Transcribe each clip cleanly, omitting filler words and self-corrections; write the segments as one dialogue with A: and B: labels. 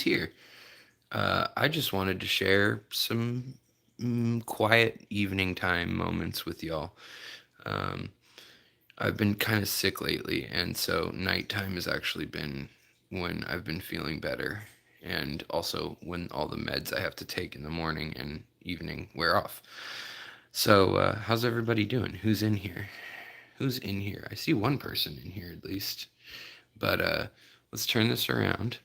A: here. I just wanted to share some quiet evening time moments with y'all. Um, I've been kind of sick lately, and so nighttime has actually been when I've been feeling better, and also when all the meds I have to take in the morning and evening wear off. So, how's everybody doing? Who's in here? Who's in here? I see one person in here at least. But let's turn this around.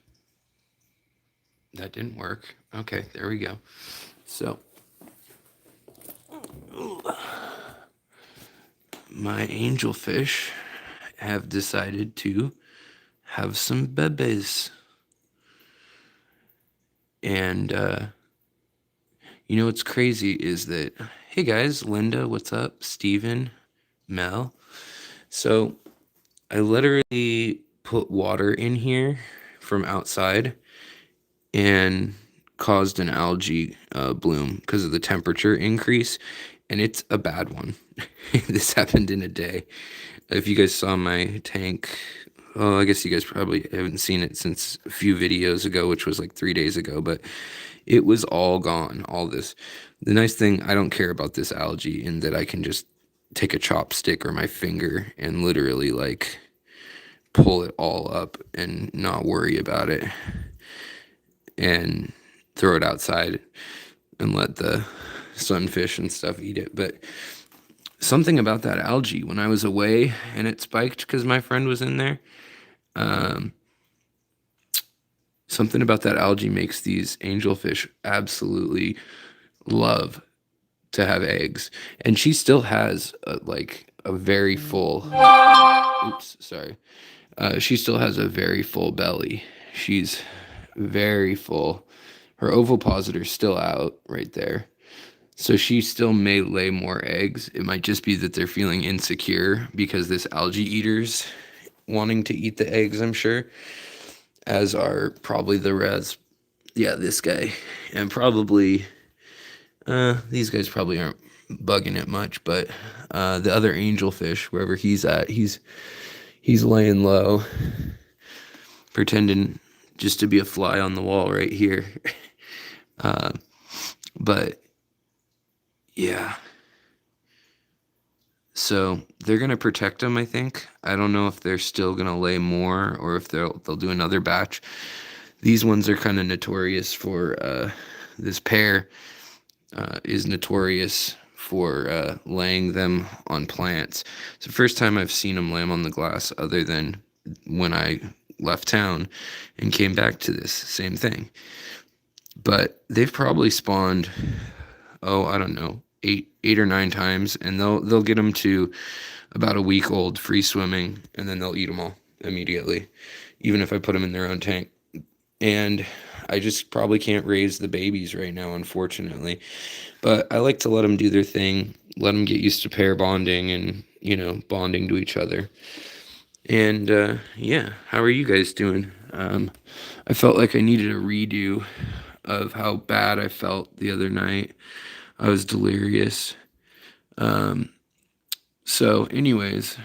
A: That didn't work. Okay, there we go. So, my angelfish have decided to have some bebes. And, you know what's crazy is that, hey guys, Linda, what's up? Steven, Mel. So, I literally put water in here from outside and caused an algae bloom because of the temperature increase, and it's a bad one. This happened in a day. If you guys saw my tank, oh, I guess you guys probably haven't seen it since a few videos ago, which was like 3 days ago, but it was all gone, all this. The nice thing, I don't care about this algae in that I can just take a chopstick or my finger and literally like pull it all up and not worry about it and throw it outside and let the sunfish and stuff eat it. But something about that algae when I was away and it spiked because my friend was in there, um, something about that algae makes these angelfish absolutely love to have eggs. And she still has a very full, oops, sorry. She still has a very full belly. She's very full. Her ovipositor's still out right there. So she still may lay more eggs. It might just be that they're feeling insecure because this algae eater's wanting to eat the eggs, I'm sure. As are probably this guy. And probably, these guys probably aren't bugging it much, but the other angelfish, wherever he's at, he's laying low, pretending just to be a fly on the wall right here. But yeah. So they're gonna protect them, I think. I don't know if they're still gonna lay more or if they'll do another batch. These ones are kind of notorious for this pair is notorious for laying them on plants. It's the first time I've seen them lay them on the glass, other than when I left town and came back to this same thing. But they've probably spawned, oh, I don't know, eight or nine times, and they'll get them to about a week old, free swimming, and then they'll eat them all immediately, even if I put them in their own tank. And I just probably can't raise the babies right now, unfortunately. But I like to let them do their thing, let them get used to pair bonding and, bonding to each other. And yeah, how are you guys doing? I felt like I needed a redo of how bad I felt the other night. I was delirious. So, anyways,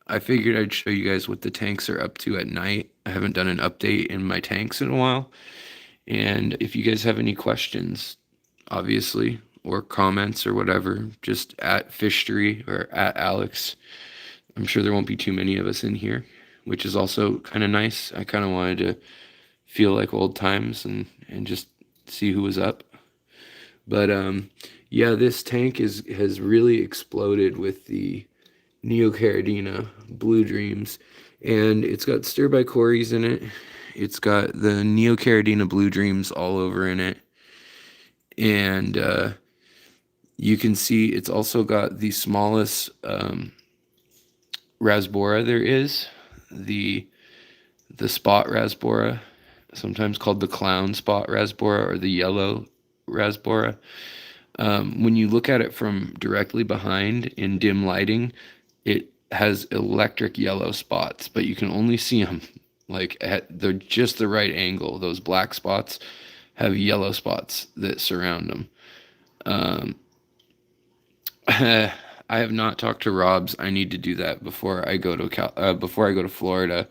A: I figured I'd show you guys what the tanks are up to at night. I haven't done an update in my tanks in a while. And if you guys have any questions, obviously, or comments or whatever, just at Fishtory or at Alex. I'm sure there won't be too many of us in here, which is also kind of nice. I kind of wanted to feel like old times and just see who was up. But yeah, this tank has really exploded with the Neocaridina Blue Dreams, and it's got stir-by cories in it. It's got the Neocaridina Blue Dreams all over in it, and you can see it's also got the smallest rasbora there is, the spot rasbora, sometimes called the clown spot rasbora or the yellow rasbora. When you look at it from directly behind in dim lighting, it has electric yellow spots, but you can only see them like at just the right angle. Those black spots have yellow spots that surround them. I have not talked to Rob's. I need to do that before I go to Florida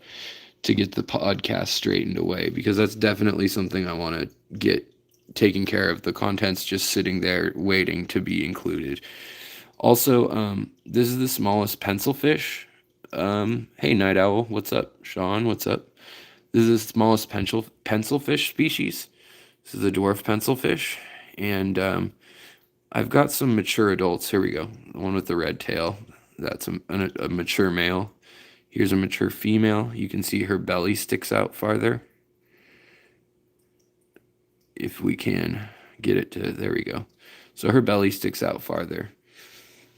A: to get the podcast straightened away, because that's definitely something I want to get taken care of. The content's just sitting there waiting to be included. Also, this is the smallest pencil fish. Hey, Night Owl, what's up? Sean, what's up? This is the smallest pencil fish species. This is the dwarf pencil fish. And I've got some mature adults. Here we go. The one with the red tail. That's a mature male. Here's a mature female. You can see her belly sticks out farther. If we can get it to, there we go. So her belly sticks out farther.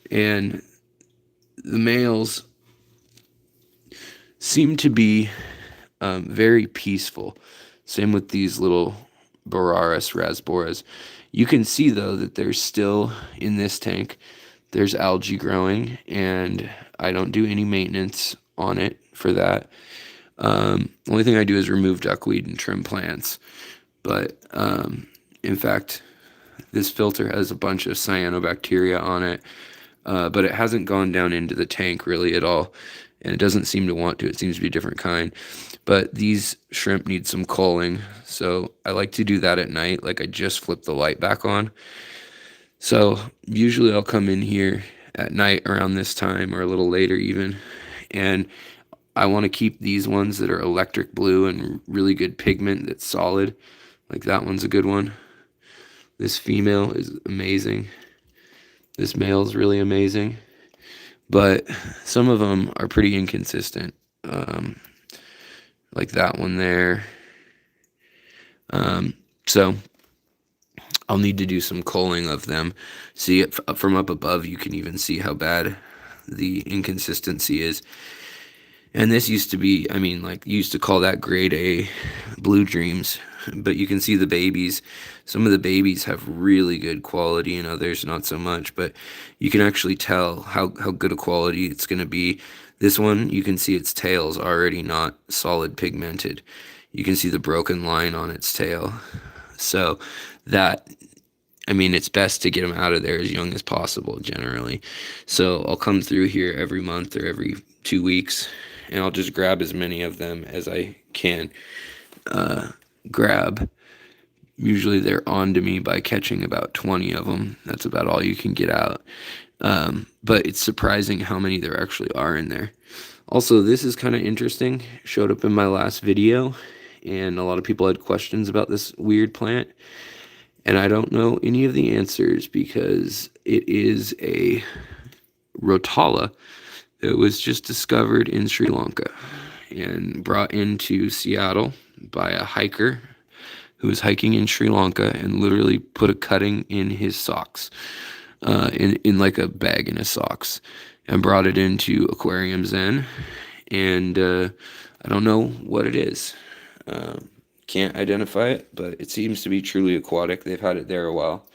A: And the males seem to be very peaceful. Same with these little Boraris rasboras. You can see, though, that there's still, in this tank, there's algae growing, and I don't do any maintenance on it for that. The only thing I do is remove duckweed and trim plants. But, in fact, this filter has a bunch of cyanobacteria on it, but it hasn't gone down into the tank really at all, and it doesn't seem to want to. It seems to be a different kind. But these shrimp need some culling, so I like to do that at night. Like, I just flip the light back on. So usually I'll come in here at night around this time, or a little later even, and I want to keep these ones that are electric blue and really good pigment that's solid. Like that one's a good one. This female is amazing. This male is really amazing. But some of them are pretty inconsistent. Like that one there. So I'll need to do some culling of them. See it from up above, you can even see how bad the inconsistency is. And this used to be, I mean, like, you used to call that grade A blue dreams, but you can see the babies. Some of the babies have really good quality and others not so much, but you can actually tell how good a quality it's going to be. This one, you can see its tail's already not solid pigmented. You can see the broken line on its tail. So that, I mean, it's best to get them out of there as young as possible, generally. So I'll come through here every month or every 2 weeks, and I'll just grab as many of them as I can grab. Usually they're on to me by catching about 20 of them. That's about all you can get out. But it's surprising how many there actually are in there. Also, this is kind of interesting. Showed up in my last video, and a lot of people had questions about this weird plant. And I don't know any of the answers because it is a rotala that was just discovered in Sri Lanka and brought into Seattle by a hiker who was hiking in Sri Lanka and literally put a cutting in his socks, in like a bag in his socks, and brought it into Aquarium Zen. And I don't know what it is. Can't identify it, but it seems to be truly aquatic. They've had it there a while.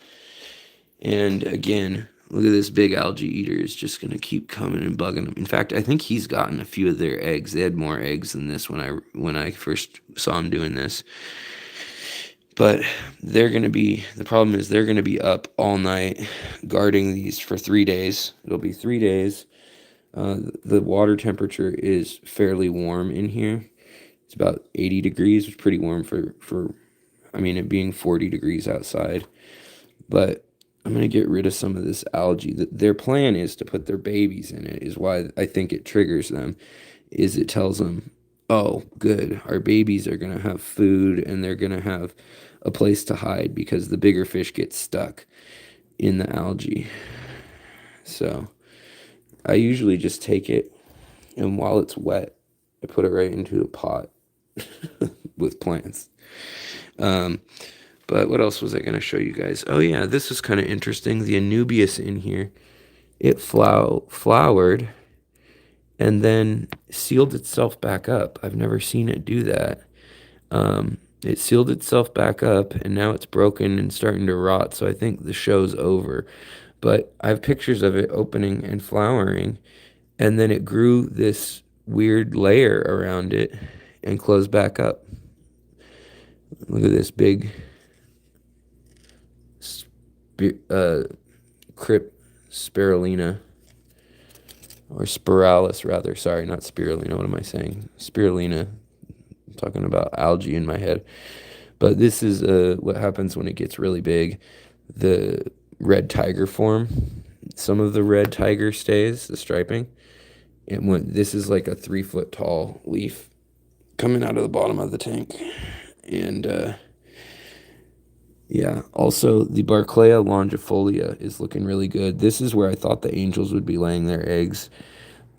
A: And again, look at this big algae eater is just going to keep coming and bugging them. In fact, I think he's gotten a few of their eggs. They had more eggs than this when I first saw him doing this. But they're going to be, the problem is they're going to be up all night guarding these for 3 days. It'll be 3 days. The water temperature is fairly warm in here. It's about 80 degrees. It's pretty warm for I mean, it being 40 degrees outside. But I'm going to get rid of some of this algae. Their plan is to put their babies in it, is why I think it triggers them, is it tells them, oh, good, our babies are going to have food and they're going to have a place to hide because the bigger fish get stuck in the algae. So I usually just take it, and while it's wet, I put it right into a pot with plants. But what else was I going to show you guys? Oh yeah, this was kind of interesting. The Anubias in here, it flowered and then sealed itself back up. I've never seen it do that. It sealed itself back up, and now it's broken and starting to rot, so I think the show's over. But I have pictures of it opening and flowering, and then it grew this weird layer around it and closed back up. Look at this big crypt spirulina, or spiralis rather. Sorry, not spirulina. What am I saying? Spirulina. talking about algae in my head. But this is what happens when it gets really big. The red tiger form. Some of the red tiger stays, the striping. And when this is like a 3 foot tall leaf coming out of the bottom of the tank. And yeah, also the Barclaya longifolia is looking really good. This is where I thought the angels would be laying their eggs.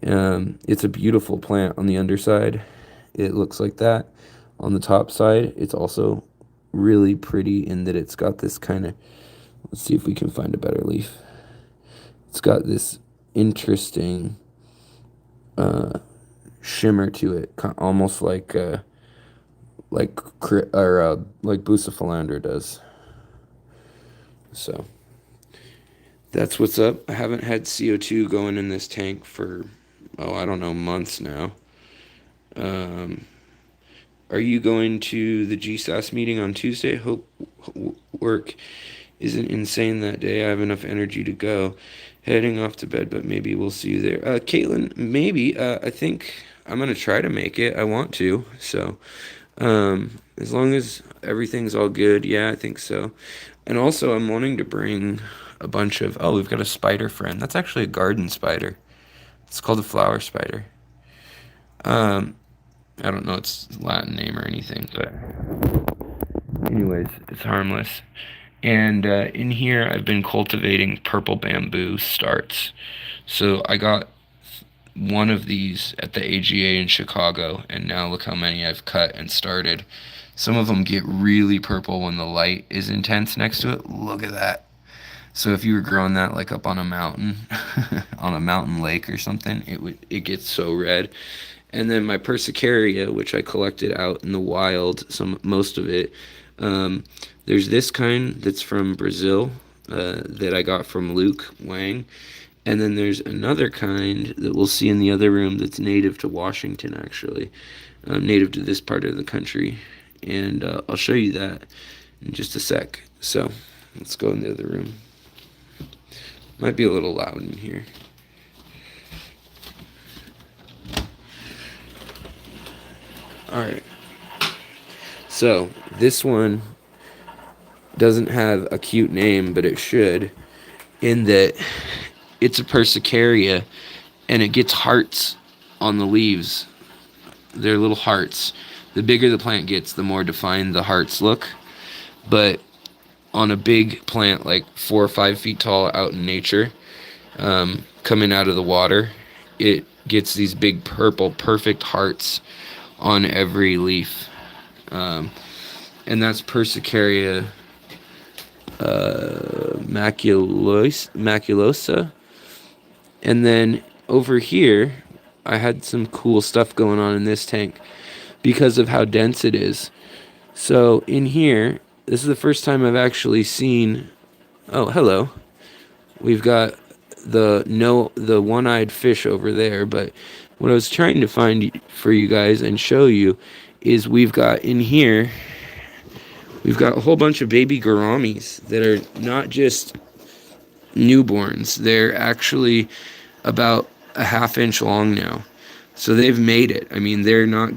A: It's a beautiful plant on the underside. It looks like that. On the top side, it's also really pretty in that it's got this kind of, let's see if we can find a better leaf. It's got this interesting shimmer to it, almost like Bucephalandra does. So that's what's up. I haven't had CO2 going in this tank for, I don't know, months now. Are you going to the GSAS meeting on Tuesday? Hope work isn't insane that day. I have enough energy to go. Heading off to bed, but maybe we'll see you there. Caitlin, maybe. I think I'm going to try to make it. I want to. So, as long as everything's all good, yeah, I think so. And also, I'm wanting to bring a bunch of... Oh, we've got a spider friend. That's actually a garden spider. It's called a flower spider. I don't know its Latin name or anything, but anyways, it's harmless. And in here, I've been cultivating purple bamboo starts. So I got one of these at the AGA in Chicago, and now look how many I've cut and started. Some of them get really purple when the light is intense next to it. Look at that. So if you were growing that like up on a mountain, on a mountain lake or something, it gets so red. And then my Persicaria, which I collected out in the wild, most of it. There's this kind that's from Brazil that I got from Luke Wang. And then there's another kind that we'll see in the other room that's native to Washington, actually. Native to this part of the country. And I'll show you that in just a sec. So let's go in the other room. Might be a little loud in here. Alright. So this one doesn't have a cute name, but it should, in that it's a Persicaria, and it gets hearts on the leaves. They're little hearts. The bigger the plant gets, the more defined the hearts look. But on a big plant, like 4 or 5 feet tall out in nature, coming out of the water, it gets these big purple, perfect hearts on every leaf. And that's Persicaria maculosa. And then over here, I had some cool stuff going on in this tank because of how dense it is. So in here, this is the first time I've actually seen... Oh, hello. We've got the one-eyed fish over there, but what I was trying to find for you guys and show you is we've got in here, we've got a whole bunch of baby gouramis that are not just newborns. They're actually about a ½ inch long now. So they've made it. I mean, nothing's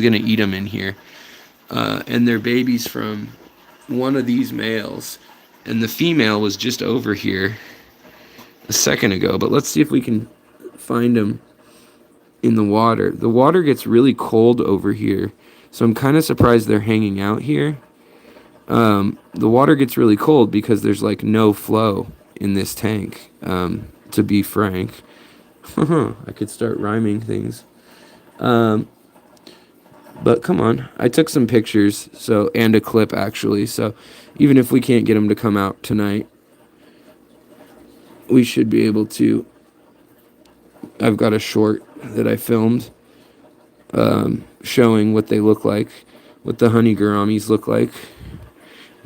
A: gonna eat them in here. And they're babies from one of these males. And the female was just over here a second ago. But let's see if we can find them in the water. The water gets really cold over here. So I'm kind of surprised they're hanging out here. The water gets really cold because there's like no flow in this tank, to be frank. I could start rhyming things. But come on, I took some pictures, and a clip actually, so even if we can't get them to come out tonight, we should be able to. I've got a short that I filmed showing what they look like, what the honey gouramis look like.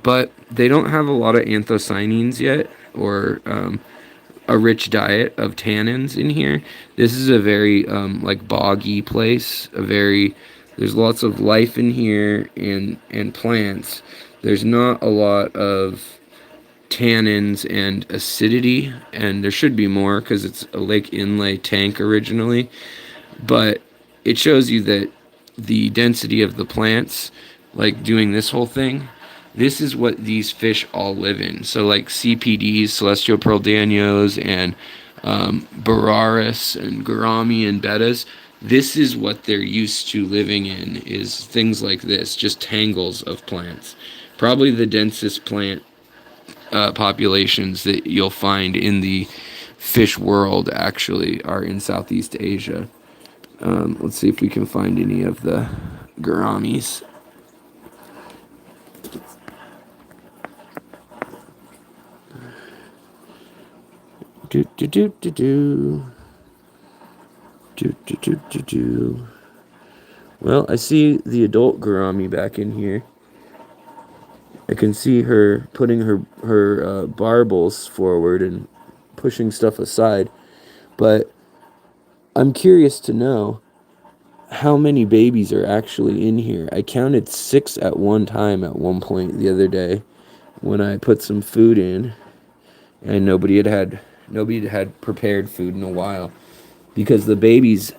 A: But they don't have a lot of anthocyanins yet, or a rich diet of tannins in here. This is a very boggy place. There's lots of life in here and plants. There's not a lot of tannins and acidity, and there should be more because it's a lake inlay tank originally. But it shows you that the density of the plants, like doing this whole thing, this is what these fish all live in. So like CPDs, celestial pearl danios, and Bararis and Gourami and bettas, this is what they're used to living in, is things like this, just tangles of plants. Probably the densest plant populations that you'll find in the fish world actually are in Southeast Asia. Let's see if we can find any of the gouramis. Do do do do do. Do do do do do. Well, I see the adult gourami back in here. I can see her putting her barbels forward and pushing stuff aside. But I'm curious to know how many babies are actually in here. I counted 6 at one time at one point the other day when I put some food in, and nobody had prepared food in a while because the babies,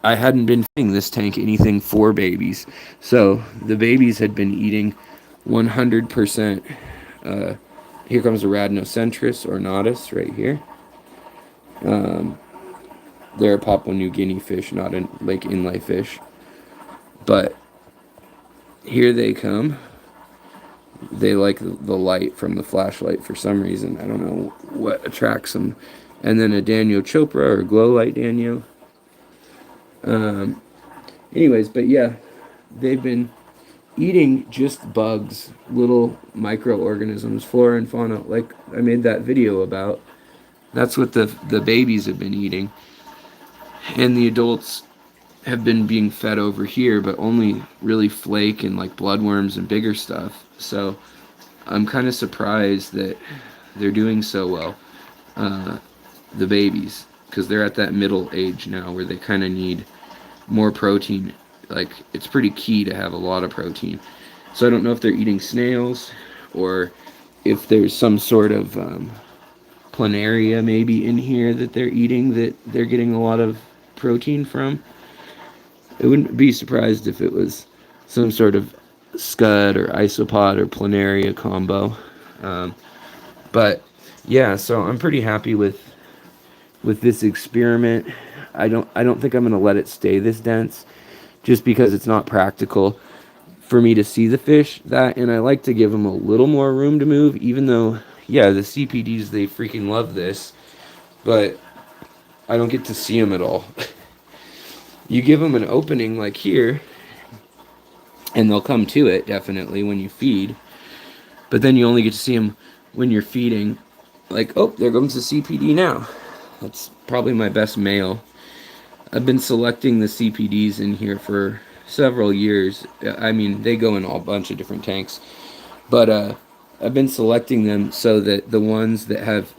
A: I hadn't been feeding this tank anything for babies, so the babies had been eating 100%. Here comes a Radnocentris ornatus right here. They're a Papua New Guinea fish, not a lake inlay fish. But here they come. They like the light from the flashlight for some reason. I don't know what attracts them. And then a Danio Chopra or glow light Danio. Anyways, but yeah, they've been eating just bugs, little microorganisms, flora and fauna, like I made that video about. That's what the babies have been eating. And the adults have been being fed over here, but only really flake and like bloodworms and bigger stuff. So I'm kind of surprised that they're doing so well, the babies, because they're at that middle age now where they kind of need more protein. Like, it's pretty key to have a lot of protein. So I don't know if they're eating snails or if there's some sort of planaria maybe in here that they're eating that they're getting a lot of protein from. I wouldn't be surprised if it was some sort of scud or isopod or planaria combo. But yeah, so I'm pretty happy with this experiment. I don't think I'm gonna let it stay this dense, just because it's not practical for me to see the fish that, and I like to give them a little more room to move, even though, yeah, the CPDs, they freaking love this, but I don't get to see them at all. You give them an opening like here, and they'll come to it, definitely, when you feed, but then you only get to see them when you're feeding. Like, oh, there comes the CPD now. That's probably my best male. I've been selecting the CPDs in here for several years. I mean, they go in a bunch of different tanks, but I've been selecting them so that the ones that have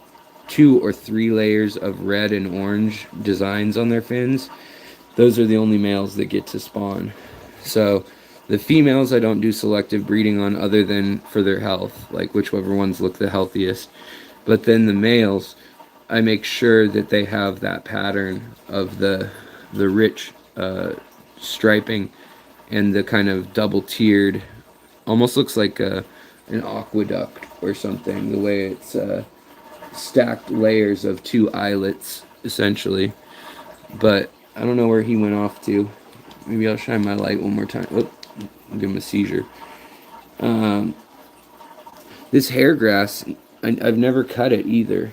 A: 2 or 3 layers of red and orange designs on their fins, those are the only males that get to spawn. So the females I don't do selective breeding on other than for their health, like whichever ones look the healthiest. But then the males, I make sure that they have that pattern of the rich striping and the kind of double tiered, almost looks like an aqueduct or something, the way it's stacked layers of 2 islets essentially. But I don't know where he went off to. Maybe I'll shine my light one more time. Oh, I'll give him a seizure. This hair grass, I've never cut it either.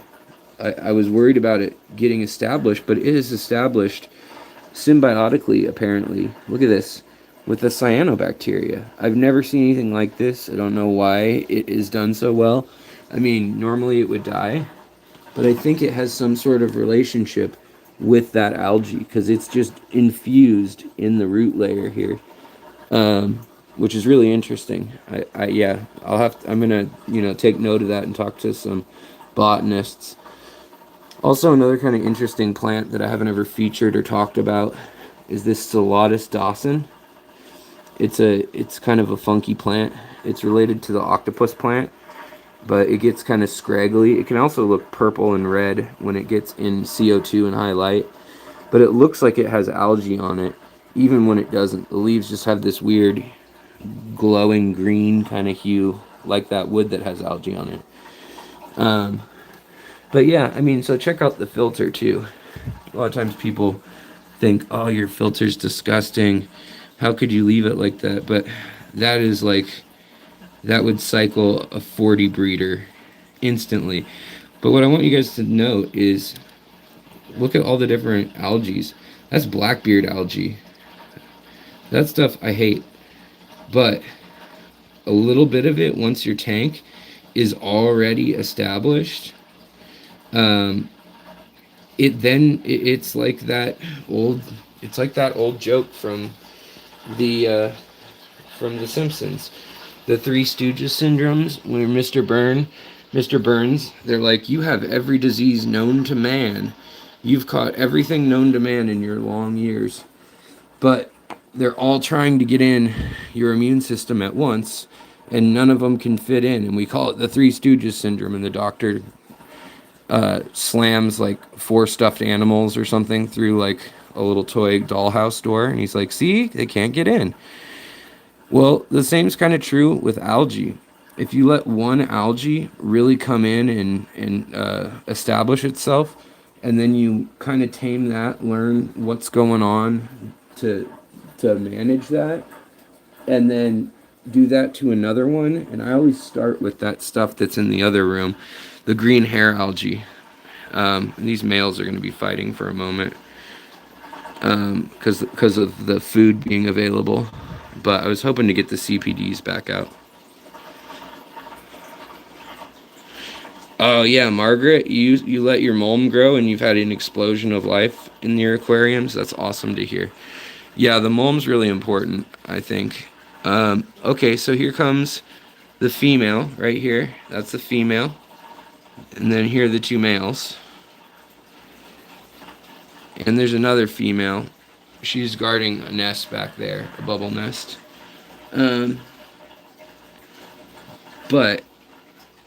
A: I was worried about it getting established, but it is established symbiotically, apparently. Look at this, with the cyanobacteria. I've never seen anything like this. I don't know why it is done so well. I mean, normally it would die, but I think it has some sort of relationship with that algae, because it's just infused in the root layer here, which is really interesting. Yeah, I'm gonna take note of that and talk to some botanists. Also, another kind of interesting plant that I haven't ever featured or talked about is this Salatus Dawson. It's kind of a funky plant. It's related to the octopus plant, but it gets kind of scraggly. It can also look purple and red when it gets in CO2 and high light, but it looks like it has algae on it, even when it doesn't, the leaves just have this weird glowing green kind of hue, like that wood that has algae on it. But yeah, I mean, so check out the filter too. A lot of times people think, oh, your filter's disgusting. How could you leave it like that? But that is like, that would cycle a 40 breeder instantly. But what I want you guys to note is look at all the different algae. That's blackbeard algae. That stuff I hate. But a little bit of it, once your tank is already established, um, it's like that old joke the from The Simpsons, the Three Stooges syndromes, where Mr. Burns, they're like, you have every disease known to man. You've caught everything known to man in your long years. But they're all trying to get in your immune system at once, and none of them can fit in. And we call it the Three Stooges syndrome. And the doctor slams like 4 stuffed animals or something through like a little toy dollhouse door. And he's like, see, they can't get in. Well, the same's kind of true with algae. If you let one algae really come in and establish itself, and then you kind of tame that, learn what's going on to manage that, and then do that to another one. And I always start with that stuff that's in the other room, the green hair algae. These males are going to be fighting for a moment because of the food being available. But I was hoping to get the CPDs back out. Oh yeah, Margaret, you let your mulm grow and you've had an explosion of life in your aquariums. That's awesome to hear. Yeah, the mulm's really important, I think. Okay, so here comes the female right here. That's the female. And then here are the 2 males. And there's another female. She's guarding a nest back there, a bubble nest. But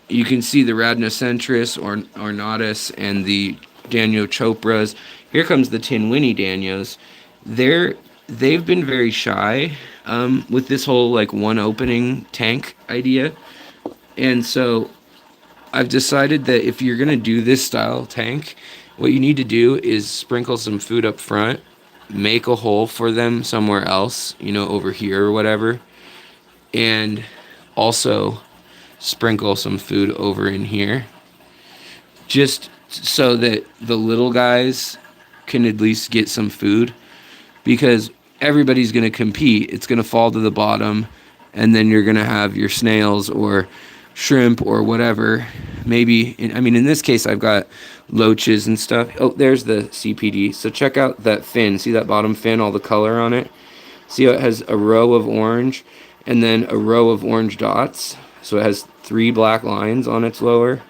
A: you can see the Rhamnocentris or ornatus and the Danio Chopras. Here comes the Tinwini Danios. They've been very shy with this whole like one opening tank idea. And so I've decided that if you're going to do this style tank, what you need to do is sprinkle some food up front, make a hole for them somewhere else, over here or whatever, and also sprinkle some food over in here, just so that the little guys can at least get some food, because everybody's going to compete. It's going to fall to the bottom, and then you're going to have your snails or shrimp or whatever. Maybe, in this case, I've got loaches and stuff. Oh, there's the CPD. So check out that fin. See that bottom fin, all the color on it? See how it has a row of orange and then a row of orange dots? So it has 3 black lines on its lower.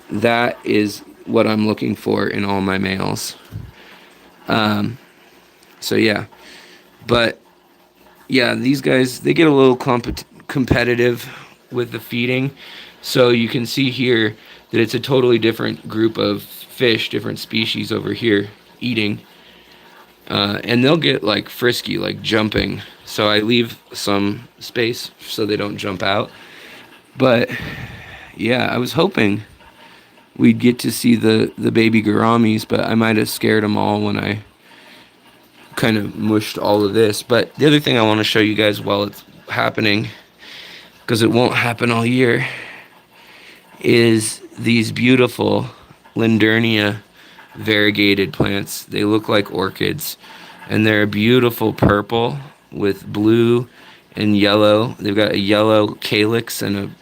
A: That is what I'm looking for in all my males. So yeah. But yeah, these guys, they get a little competitive with the feeding. So you can see here that it's a totally different group of fish, different species over here eating. And they'll get like frisky, like jumping. So I leave some space so they don't jump out. But yeah, I was hoping we'd get to see the baby gouramis, but I might have scared them all when I kind of mushed all of this. But the other thing I want to show you guys while it's happening, because it won't happen all year, is these beautiful Lindernia variegated plants. They look like orchids, and they're a beautiful purple with blue and yellow. They've got a yellow calyx and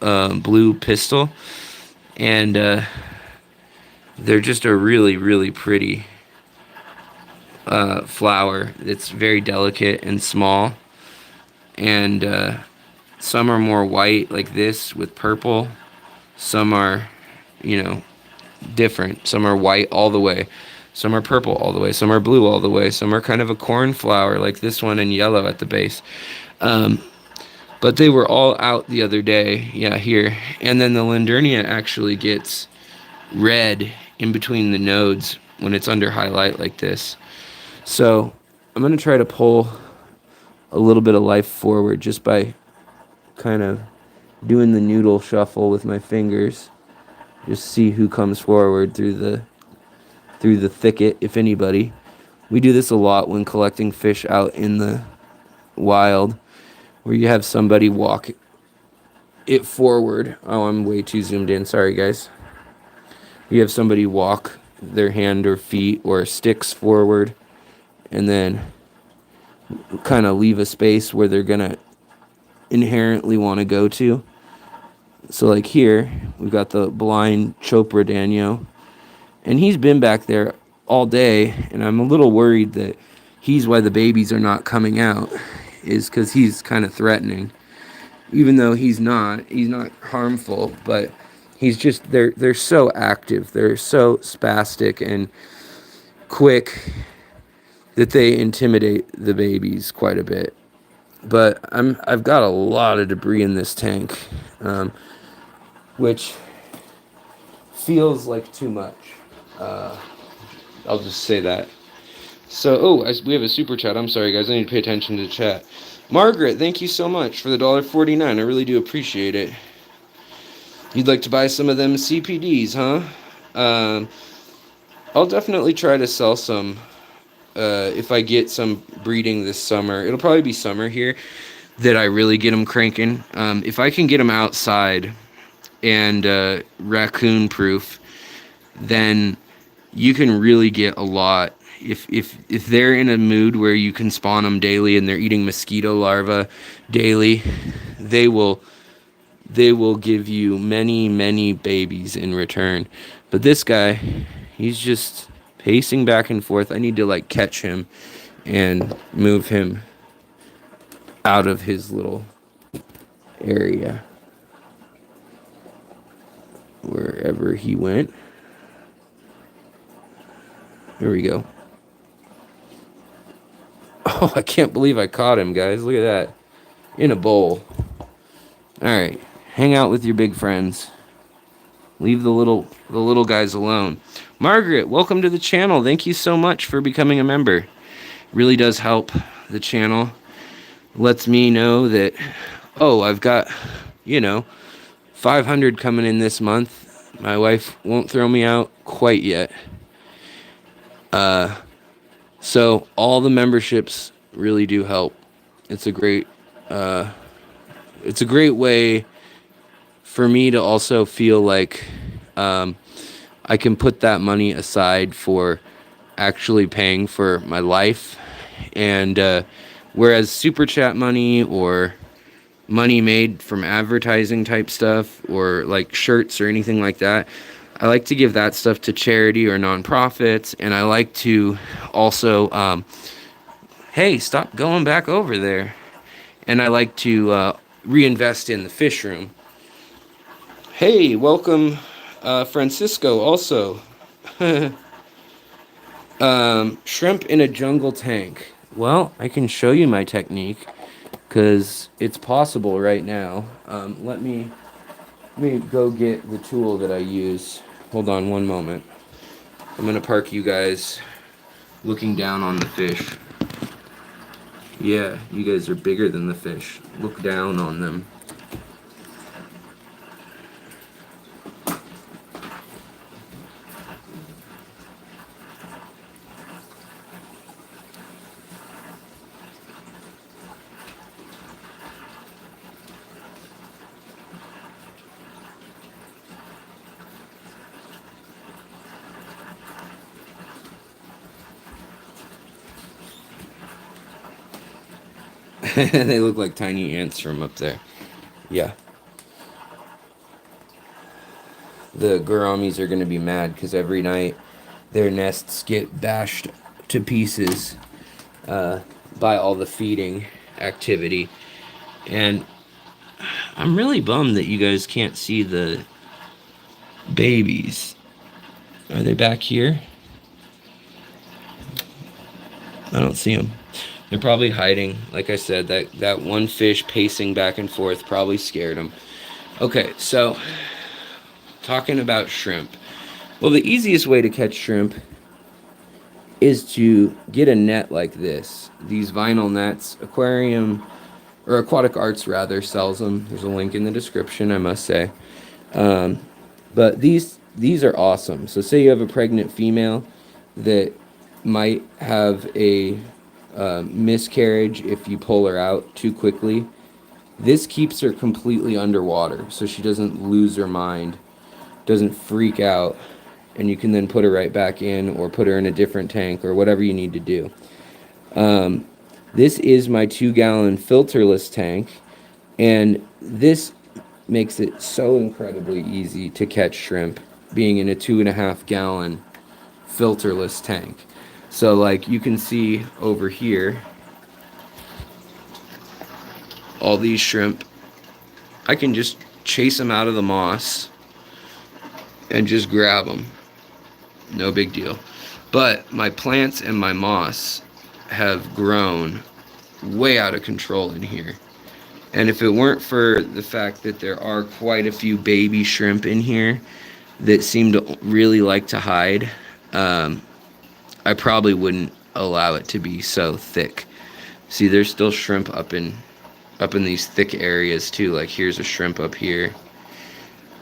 A: a blue pistil, and they're just a really, really pretty flower. It's very delicate and small, and some are more white like this with purple. Some are, different. Some are white all the way. Some are purple all the way. Some are blue all the way. Some are kind of a cornflower like this one and yellow at the base. But they were all out the other day. Yeah, here. And then the Lindernia actually gets red in between the nodes when it's under highlight like this. So I'm going to try to pull a little bit of life forward just by kind of doing the noodle shuffle with my fingers. Just see who comes forward through the thicket, if anybody. We do this a lot when collecting fish out in the wild, where you have somebody walk it forward. Oh, I'm way too zoomed in. Sorry, guys. You have somebody walk their hand or feet or sticks forward and then kind of leave a space where they're going to inherently want to go to. So like here, we've got the blind Chopra Daniel, and he's been back there all day, and I'm a little worried that he's why the babies are not coming out, is because he's kind of threatening. Even though he's not harmful, but he's just, they're so active, they're so spastic and quick that they intimidate the babies quite a bit. But I've got a lot of debris in this tank, which feels like too much. I'll just say that. So, we have a super chat. I'm sorry, guys. I need to pay attention to the chat. Margaret, thank you so much for the $1.49. I really do appreciate it. You'd like to buy some of them CPDs, huh? I'll definitely try to sell some if I get some breeding this summer. It'll probably be summer here that I really get them cranking. If I can get them outside and raccoon proof, then you can really get a lot. If they're in a mood where you can spawn them daily and they're eating mosquito larvae daily, they will give you many babies in return. But this guy, he's just pacing back and forth. I need to like catch him and move him out of his little area wherever he went. There we go. Oh, I can't believe I caught him, guys. Look at that. In a bowl. Alright. Hang out with your big friends. Leave the little guys alone. Margaret, welcome to the channel. Thank you so much for becoming a member. It really does help the channel. Lets me know that, I've got, 500 coming in this month. My wife won't throw me out quite yet. So all the memberships really do help. It's a great way for me to also feel like I can put that money aside for actually paying for my life. And whereas super chat money or money made from advertising type stuff or like shirts or anything like that, I like to give that stuff to charity or nonprofits, and I like to also, hey, stop going back over there. And I like to reinvest in the Fishroom. Hey, welcome, Francisco, also. Shrimp in a jungle tank. Well, I can show you my technique, because it's possible right now. Let me go get the tool that I use. Hold on one moment. I'm going to park you guys looking down on the fish. Yeah, you guys are bigger than the fish. Look down on them. They look like tiny ants from up there. Yeah. The Gouramis are going to be mad because every night their nests get bashed to pieces by all the feeding activity. And I'm really bummed that you guys can't see the babies. Are they back here? I don't see them. They're probably hiding. Like I said, that one fish pacing back and forth probably scared them. Okay, so talking about shrimp. Well, the easiest way to catch shrimp is to get a net like this. These vinyl nets, Aquarium, or Aquatic Arts rather, sells them. There's a link in the description, I must say. But these are awesome. So say you have a pregnant female that might have a miscarriage if you pull her out too quickly. This keeps her completely underwater, so she doesn't lose her mind, doesn't freak out, and you can then put her right back in or put her in a different tank or whatever you need to do. This is my 2-gallon filterless tank, and this makes it so incredibly easy to catch shrimp, being in a 2.5-gallon filterless tank. So like you can see over here, all these shrimp, I can just chase them out of the moss and just grab them. No big deal. But my plants and my moss have grown way out of control in here. And if it weren't for the fact that there are quite a few baby shrimp in here that seem to really like to hide, I probably wouldn't allow it to be so thick. See, there's still shrimp up in these thick areas too. Like here's a shrimp up here.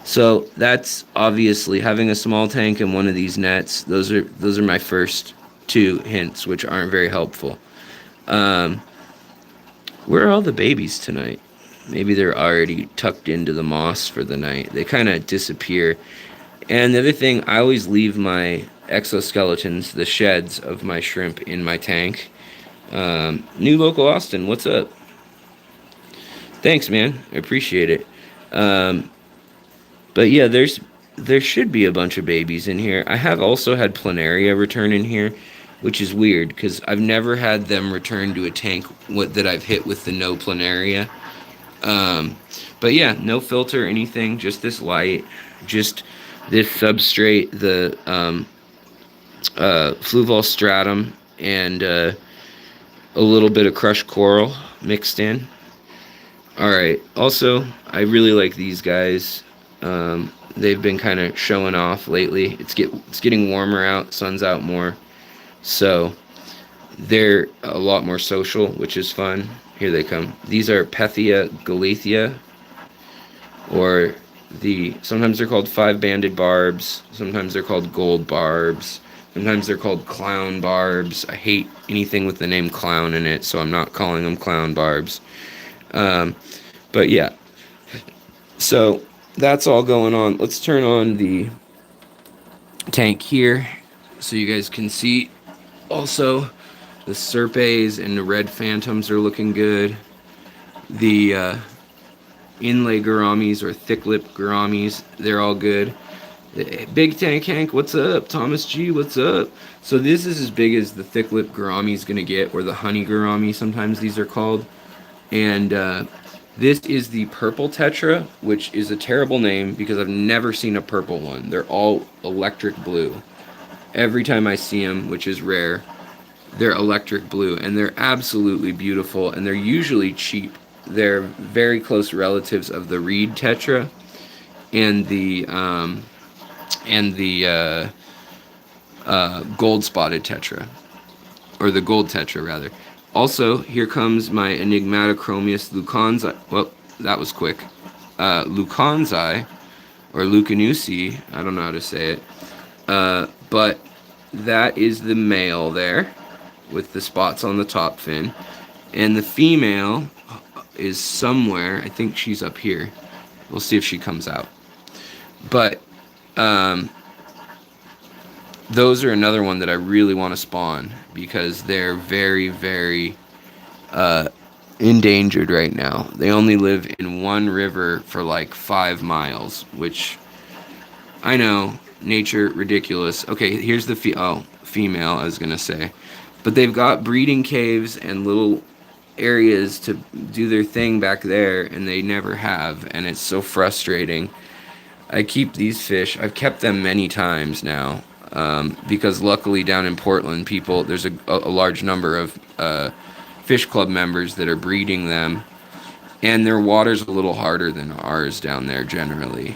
A: So that's obviously having a small tank and one of these nets. Those are my first two hints, which aren't very helpful. Where are all the babies tonight? Maybe they're already tucked into the moss for the night. They kind of disappear. And the other thing, I always leave my exoskeletons, the sheds of my shrimp, in my tank. New Local Austin, what's up? Thanks, man. I appreciate it. But yeah, there should be a bunch of babies in here. I have also had planaria return in here, which is weird because I've never had them return to a tank that I've hit with the no planaria. But yeah, no filter, anything, just this light, just this substrate, the fluval stratum, and a little bit of crushed coral mixed in. Alright, also, I really like these guys. They've been kind of showing off lately. It's getting warmer out, sun's out more. So they're a lot more social, which is fun. Here they come. These are Pethia galathea, or sometimes they're called 5-banded barbs, sometimes they're called gold barbs, sometimes they're called clown barbs. I hate anything with the name clown in it, so I'm not calling them clown barbs. But yeah, so that's all going on. Let's turn on the tank here so you guys can see. Also, the serpes and the red phantoms are looking good. The inlay gouramis or thick-lipped gouramis, they're all good. Big Tank Hank, what's up? Thomas G, what's up? So this is as big as the thick-lipped gourami is going to get, or the honey gourami, sometimes these are called. And this is the purple tetra, which is a terrible name because I've never seen a purple one. They're all electric blue. Every time I see them, which is rare, they're electric blue, and they're absolutely beautiful, and they're usually cheap. They're very close relatives of the reed tetra and the gold spotted tetra, or the gold tetra rather. Also, here comes my Enigmatochromius lucanzi. Well, that was quick. Lucanzi, or Lucanusi, I don't know how to say it. But that is the male there, with the spots on the top fin. And the female is somewhere. I think she's up here. We'll see if she comes out. But those are another one that I really want to spawn because they're very, very endangered right now. They only live in one river for like 5 miles, which I know, nature, ridiculous. Okay, here's the female, I was gonna say. But they've got breeding caves and little areas to do their thing back there, and they never have, and it's so frustrating. I keep these fish. I've kept them many times now, because luckily down in Portland, there's a large number of fish club members that are breeding them, and their water's a little harder than ours down there generally.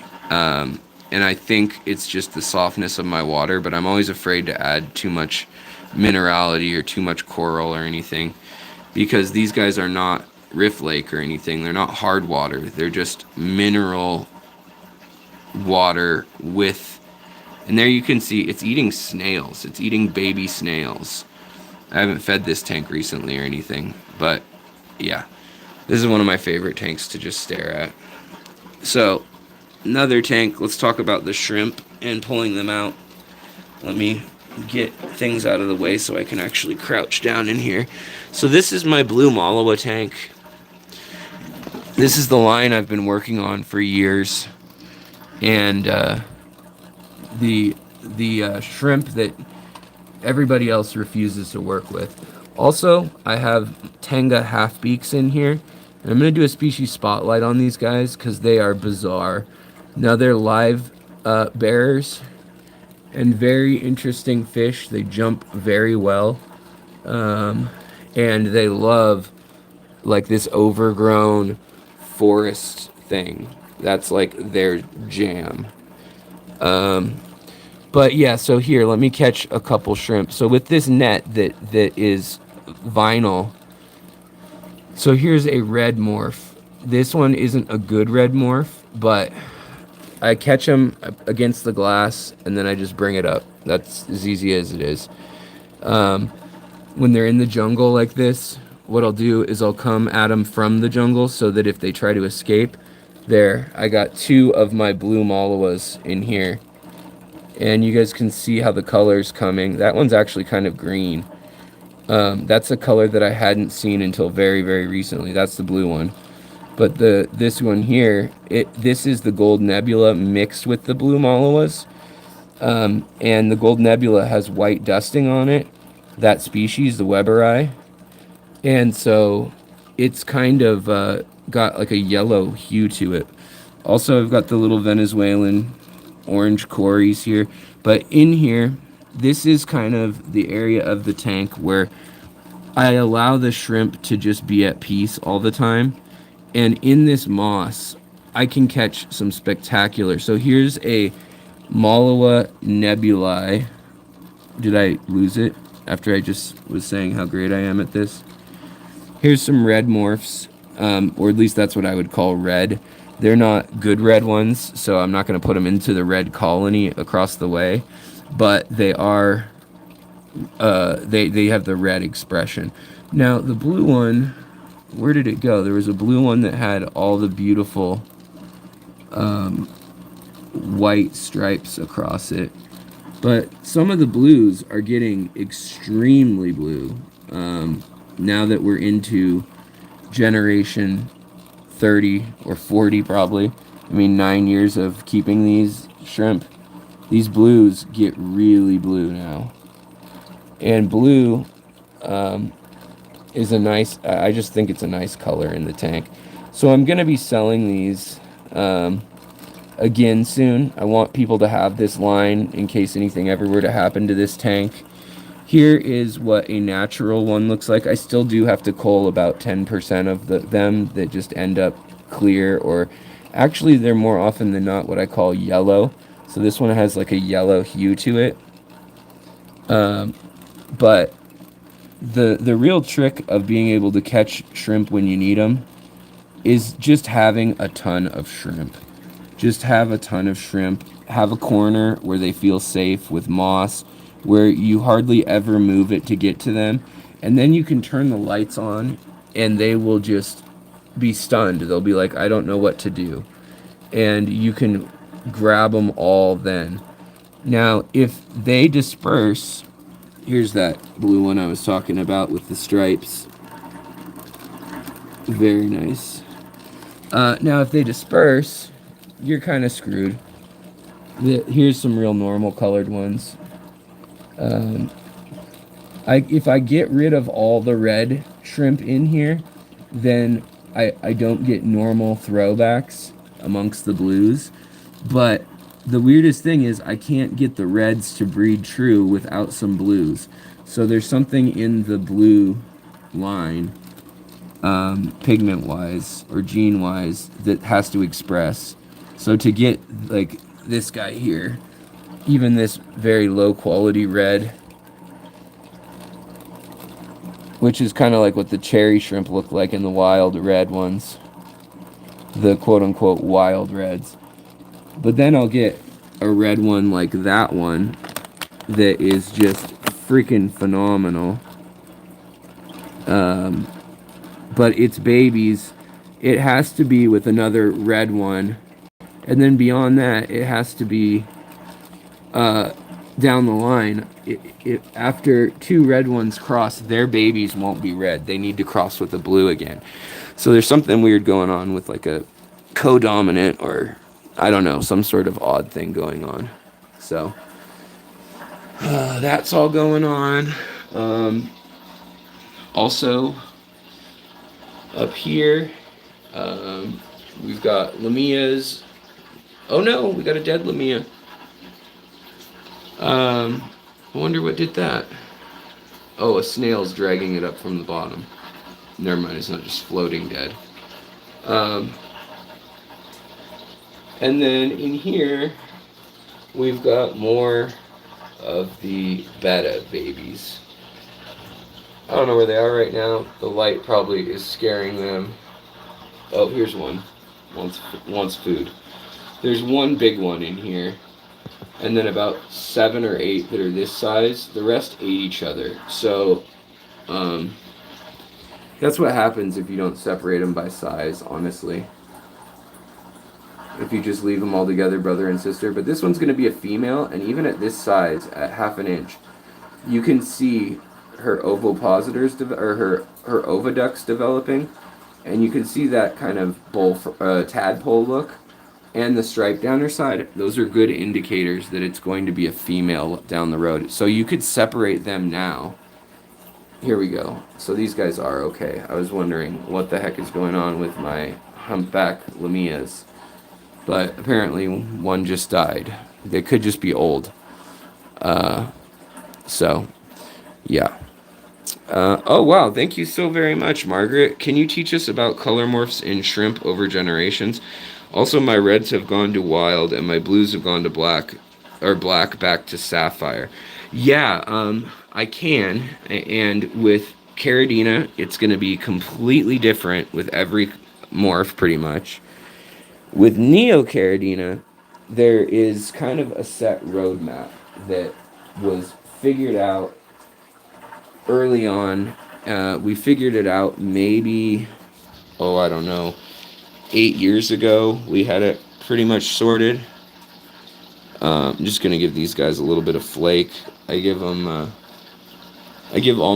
A: And I think it's just the softness of my water, but I'm always afraid to add too much minerality or too much coral or anything, because these guys are not Rift Lake or anything. They're not hard water. They're just mineral water with, and there you can see it's eating snails. It's eating baby snails. I haven't fed this tank recently or anything, but yeah, this is one of my favorite tanks to just stare at. So another tank, let's talk about the shrimp and pulling them out. Let me get things out of the way so I can actually crouch down in here. So this is my blue Malawa tank. This is the line I've been working on for years, and the shrimp that everybody else refuses to work with. Also, I have Tenga half beaks in here, and I'm going to do a species spotlight on these guys because they are bizarre. Now they're live bearers and very interesting fish. They jump very well, and they love like this overgrown forest thing. That's like their jam. But yeah, so here, let me catch a couple shrimp. So with this net that is vinyl, so here's a red morph. This one isn't a good red morph, but I catch them against the glass and then I just bring it up. That's as easy as it is. When they're in the jungle like this, what I'll do is I'll come at them from the jungle so that if they try to escape, there, I got 2 of my blue Malawas in here. And you guys can see how the color's coming. That one's actually kind of green. That's a color that I hadn't seen until very, very recently. That's the blue one. But this one here, this is the gold nebula mixed with the blue Malawas. And the gold nebula has white dusting on it. That species, the Weberi. And so it's kind of got like a yellow hue to it. Also, I've got the little Venezuelan orange cories here. But in here, this is kind of the area of the tank where I allow the shrimp to just be at peace all the time. And in this moss, I can catch some spectacular. So here's a Malawa nebulae. Did I lose it after I just was saying how great I am at this? Here's some red morphs, or at least that's what I would call red. They're not good red ones, so I'm not going to put them into the red colony across the way. But they are, they have the red expression. Now, the blue one, where did it go? There was a blue one that had all the beautiful white stripes across it. But some of the blues are getting extremely blue. Now that we're into generation 30 or 40 probably. I mean, 9 years of keeping these shrimp. These blues get really blue now. And blue is a nice, I just think it's a nice color in the tank. So I'm going to be selling these again soon. I want people to have this line in case anything ever were to happen to this tank. Here is what a natural one looks like. I still do have to cull about 10% of them that just end up clear, or actually they're more often than not what I call yellow. So this one has like a yellow hue to it. But the real trick of being able to catch shrimp when you need them is just having a ton of shrimp. Just have a ton of shrimp. Have a corner where they feel safe with moss, where you hardly ever move it to get to them. And then you can turn the lights on and they will just be stunned. They'll be like, I don't know what to do. And you can grab them all then. Now, if they disperse, here's that blue one I was talking about with the stripes. Very nice. Now, if they disperse, you're kind of screwed. Here's some real normal colored ones. If I get rid of all the red shrimp in here, then I don't get normal throwbacks amongst the blues. But the weirdest thing is I can't get the reds to breed true without some blues. So there's something in the blue line, pigment-wise or gene-wise, that has to express. So to get like this guy here, even this very low quality red, which is kind of like what the cherry shrimp look like in the wild red ones, the quote-unquote wild reds. But then I'll get a red one like that one that is just freaking phenomenal. But its babies, it has to be with another red one, and then beyond that, it has to be down the line. After two red ones cross, their babies won't be red. They need to cross with a blue again. So there's something weird going on with like a co-dominant, or I don't know, some sort of odd thing going on. So that's all going on. Also, up here, we've got Lamias. Oh no, we got a dead Lamia. I wonder what did that. Oh, a snail's dragging it up from the bottom. Never mind, it's not just floating dead. And then in here, we've got more of the betta babies. I don't know where they are right now. The light probably is scaring them. Oh, here's one. Wants food. There's one big one in here. And then about 7 or 8 that are this size. The rest ate each other. So, that's what happens if you don't separate them by size, honestly. If you just leave them all together, brother and sister. But this one's going to be a female, and even at this size, at half an inch, you can see her ovipositors, or her oviducts developing. And you can see that kind of tadpole look. And the stripe down her side, those are good indicators that it's going to be a female down the road. So you could separate them now. Here we go. So these guys are okay. I was wondering what the heck is going on with my humpback Lamias. But apparently one just died. They could just be old. So, yeah. Oh, wow. Thank you so very much, Margaret. Can you teach us about color morphs in shrimp over generations? Also, my reds have gone to wild, and my blues have gone to black, or black back to sapphire. Yeah, I can. And with Caridina, it's going to be completely different with every morph, pretty much. With Neocaridina, there is kind of a set roadmap that was figured out early on. We figured it out maybe, I don't know, 8 years ago. We had it pretty much sorted. I'm just gonna give these guys a little bit of flake. I give all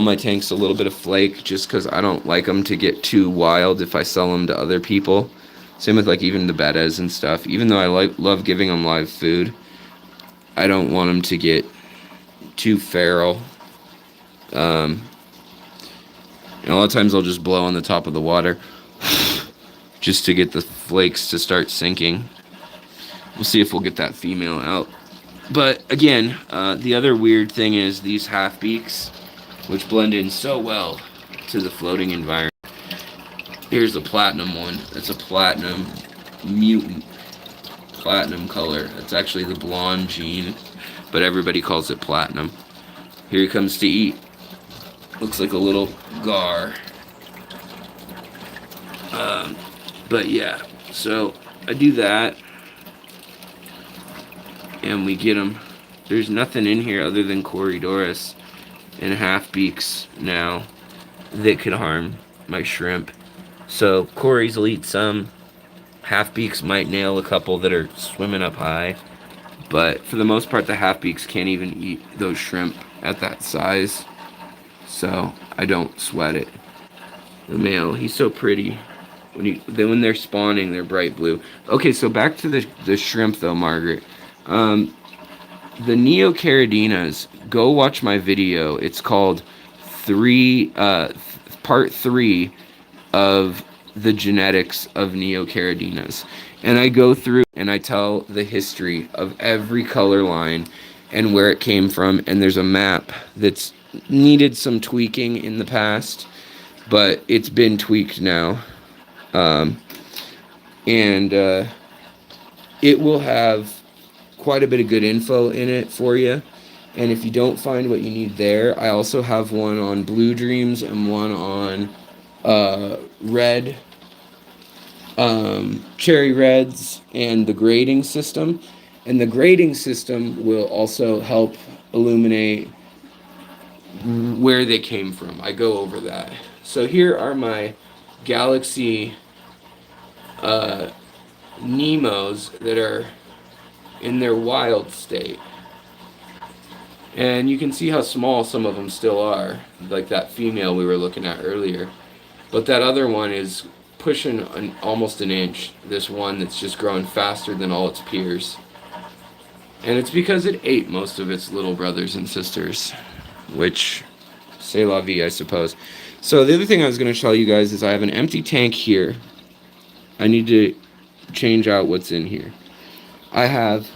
A: my tanks a little bit of flake just because I don't like them to get too wild if I sell them to other people. Same with like even the bettas and stuff. Even though I love giving them live food, I don't want them to get too feral. And a lot of times I'll just blow on the top of the water just to get the flakes to start sinking. We'll see if we'll get that female out. But again, the other weird thing is these half beaks, which blend in so well to the floating environment. Here's a platinum one. That's a platinum mutant platinum color. That's actually the blonde gene, but everybody calls it platinum. Here he comes to eat. Looks like a little gar. But yeah, so I do that, and we get them. There's nothing in here other than Corydoras and half beaks now that could harm my shrimp. So Corys will eat some. Half beaks might nail a couple that are swimming up high, but for the most part, the half beaks can't even eat those shrimp at that size. So I don't sweat it. The male, he's so pretty. When they're spawning, they're bright blue. Okay, so back to the shrimp though, Margaret. The Neocaridinas, go watch my video. It's called part 3 of the genetics of Neocaridinas. And I go through and I tell the history of every color line and where it came from. And there's a map that's needed some tweaking in the past, but it's been tweaked now. It will have quite a bit of good info in it for you. And if you don't find what you need there, I also have one on Blue Dreams and one on red, cherry reds, and the grading system. And the grading system will also help illuminate where they came from. I go over that. So here are my Galaxy Nemos that are in their wild state. And you can see how small some of them still are, like that female we were looking at earlier. But that other one is pushing almost an inch, this one that's just growing faster than all its peers. And it's because it ate most of its little brothers and sisters, which, c'est la vie, I suppose. So the other thing I was going to tell you guys is I have an empty tank here. I need to change out what's in here. I have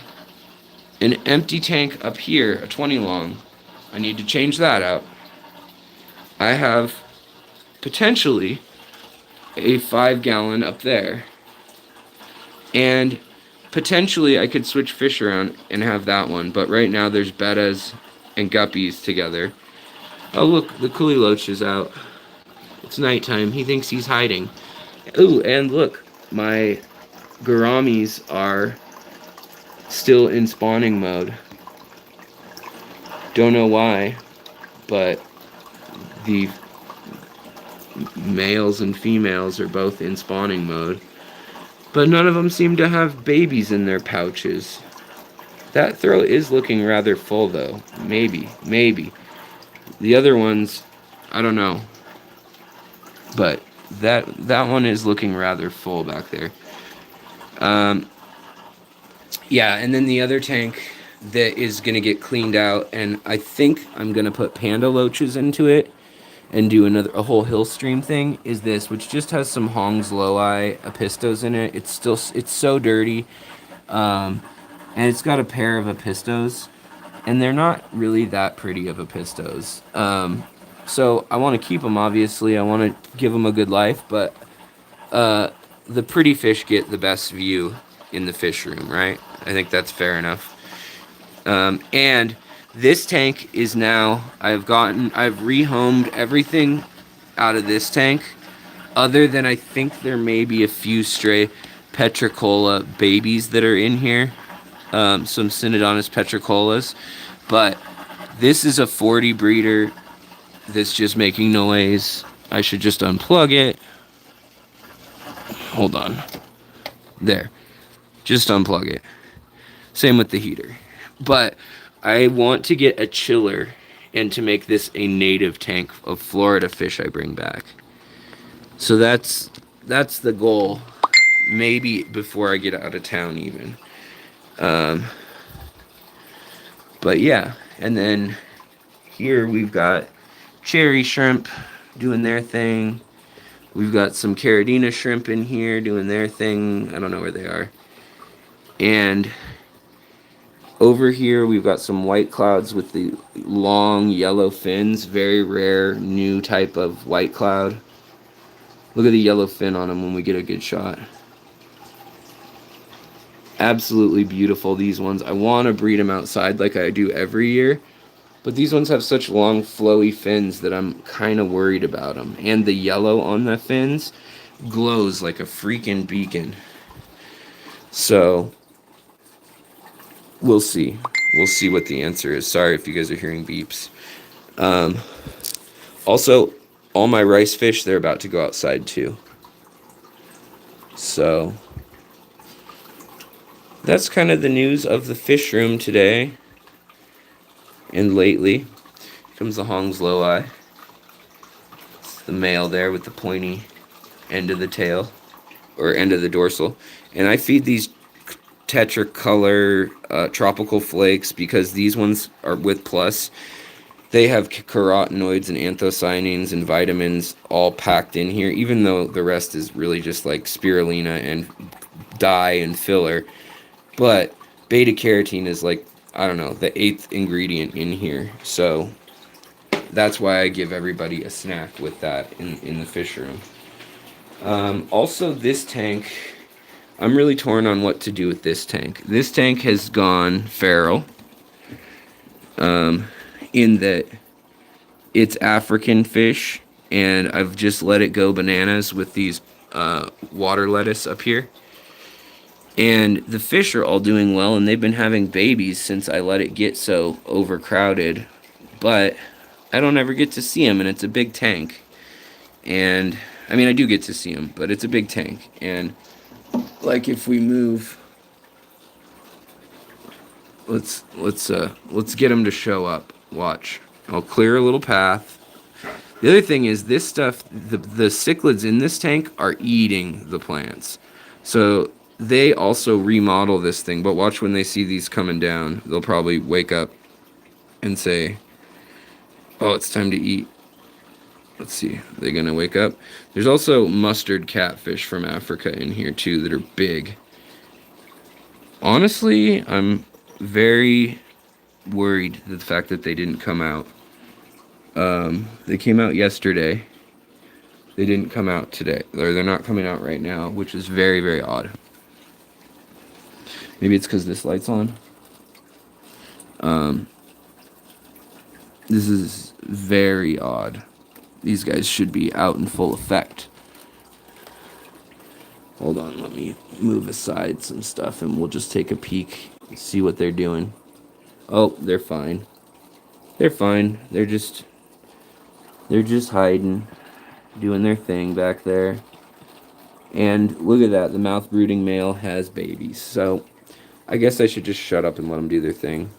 A: an empty tank up here, a 20 long. I need to change that out. I have potentially a 5-gallon up there. And potentially I could switch fish around and have that one. But right now there's bettas and guppies together. Oh look, the coolie loach is out. It's nighttime. He thinks he's hiding. Ooh, and look, my gouramis are still in spawning mode. Don't know why, but the males and females are both in spawning mode. But none of them seem to have babies in their pouches. That throw is looking rather full though. Maybe. The other ones, I don't know. But that one is looking rather full back there. Yeah, and then the other tank that is going to get cleaned out, and I think I'm going to put panda loaches into it and do a whole hill stream thing, is this, which just has some Hong's Loei Apistos in it. It's so dirty. And it's got a pair of Apistos, and they're not really that pretty of Apistos. So I want to keep them, obviously. I want to give them a good life, but the pretty fish get the best view in the fish room, right? I think that's fair enough. And this tank is now, I've rehomed everything out of this tank, other than I think there may be a few stray Petricola babies that are in here, some Synodontis petricolas, but this is a 40 breeder that's just making noise. I should just unplug it. Hold on. There. Just unplug it. Same with the heater. But I want to get a chiller and to make this a native tank of Florida fish I bring back. So that's the goal. Maybe before I get out of town even. But yeah. And then here we've got cherry shrimp doing their thing. We've got some Caridina shrimp in here doing their thing. I don't know where they are. And over here we've got some white clouds with the long yellow fins. Very rare new type of white cloud. Look at the yellow fin on them when we get a good shot. Absolutely beautiful, these ones. I want to breed them outside like I do every year. But these ones have such long, flowy fins that I'm kind of worried about them. And the yellow on the fins glows like a freaking beacon. So, we'll see. We'll see what the answer is. Sorry if you guys are hearing beeps. Also, all my rice fish, they're about to go outside too. So, that's kind of the news of the fish room today. And lately. Here comes the Hong's Loei. It's the male there with the pointy end of the tail. Or end of the dorsal. And I feed these tetra color tropical flakes because these ones are with plus. They have carotenoids and anthocyanins and vitamins all packed in here, even though the rest is really just like spirulina and dye and filler. But beta carotene is like, I don't know, the 8th ingredient in here. So that's why I give everybody a snack with that in the fish room. Also, this tank, I'm really torn on what to do with this tank. This tank has gone feral. in that it's African fish, and I've just let it go bananas with these water lettuce up here. And the fish are all doing well, and they've been having babies since I let it get so overcrowded. But I don't ever get to see them, and it's a big tank. And I mean, I do get to see them, but it's a big tank. And like, if we move, let's get them to show up. Watch. I'll clear a little path. The other thing is, this stuff, the cichlids in this tank are eating the plants. So they also remodel this thing, but watch when they see these coming down. They'll probably wake up and say, oh, it's time to eat. Let's see, are they gonna wake up? There's also mustard catfish from Africa in here too that are big. Honestly, I'm very worried that the fact that they didn't come out. They came out yesterday. They didn't come out today, or they're not coming out right now, which is very, very odd. Maybe it's because this light's on. This is very odd. These guys should be out in full effect. Hold on, let me move aside some stuff and we'll just take a peek and see what they're doing. Oh, they're fine. They're fine. They're just hiding, doing their thing back there. And look at that, the mouth brooding male has babies. So I guess I should just shut up and let them do their thing,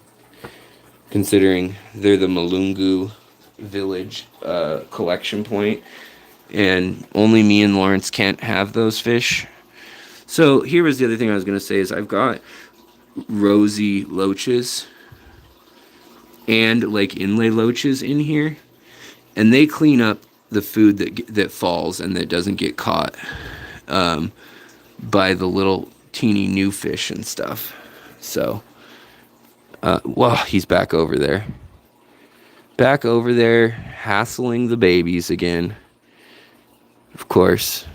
A: considering they're the Malungu village collection point, and only me and Lawrence can't have those fish. So here was the other thing I was going to say is I've got rosy loaches and like inlay loaches in here, and they clean up the food that falls and that doesn't get caught by the little teeny new fish and stuff. So well, he's back over there hassling the babies again, of course.